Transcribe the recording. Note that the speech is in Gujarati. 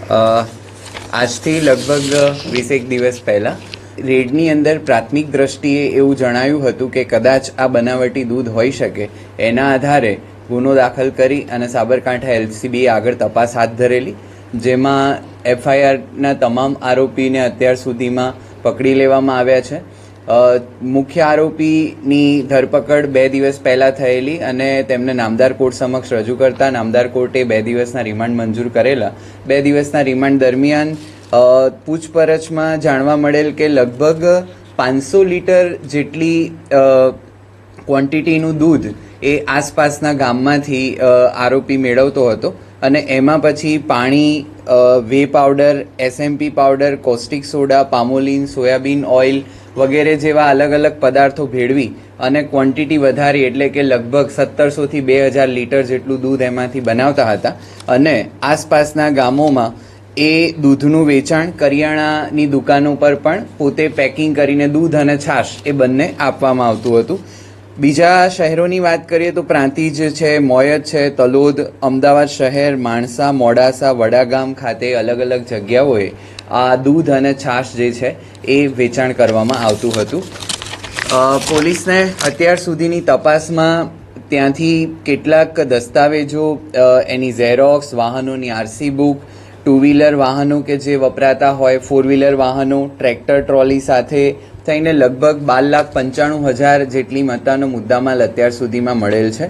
આજથી લગભગ 20 દિવસ પહેલાં રેડની અંદર પ્રાથમિક દ્રષ્ટિએ એવું જણાયું હતું કે કદાચ આ બનાવટી દૂધ હોઈ શકે. એના આધારે ગુનો દાખલ કરી અને સાબરકાંઠા એલસીબીએ આગળ તપાસ હાથ ધરેલી, જેમાં એફઆઈઆરના તમામ આરોપીને અત્યાર સુધીમાં પકડી લેવામાં આવ્યા છે. મુખ્ય આરોપીની ધરપકડ 2 દિવસ પહેલાં થયેલી અને તેમને નામદાર કોર્ટ સમક્ષ રજૂ કરતા નામદાર કોર્ટે 2 દિવસના રિમાન્ડ મંજૂર કરેલા. 2 દિવસના રિમાન્ડ દરમિયાન પૂછપરછમાં જાણવા મળેલ કે લગભગ 500 લીટર જેટલી ક્વોન્ટિટીનું દૂધ એ આસપાસના ગામમાંથી આરોપી મેળવતો હતો અને એમાં પછી પાણી, way powder, SMP powder, caustic soda, palmolein, soybean oil વગેરે જેવા અલગ અલગ પદાર્થો ભેળવી અને ક્વોન્ટિટી વધારી, એટલે કે લગભગ 1700 થી 2000 લીટર જેટલું દૂધ એમાંથી બનાવતા હતા અને આસપાસના ગામોમાં એ દૂધનું વેચાણ કરિયાણાની દુકાનો પર પણ પોતે પેકિંગ કરીને દૂધ અને છાશ એ બંને આપવામાં આવતું હતું. બીજા શહેરોની વાત કરીએ તો પ્રાંતિજ છે, મોયત છે, તલોદ, અમદાવાદ શહેર, માણસા, મોડાસા, વડાગામ ખાતે અલગ અલગ જગ્યાઓએ આ દૂધ અને છાશ જે છે એ વેચાણ કરવામાં આવતું હતું. પોલીસને અત્યાર સુધીની તપાસમાં ત્યાંથી કેટલાક દસ્તાવેજો, એની ઝેરોક્સ, વાહનોની RC બુક, 2 વ્હીલર વાહનો કે જે વપરાતા હોય, 4 વ્હીલર વાહનો, ટ્રેક્ટર ટ્રોલી સાથે થઈને લગભગ 12,95,000 જેટલી મત્તાનો મુદ્દામાલ અત્યાર સુધીમાં મળેલ છે.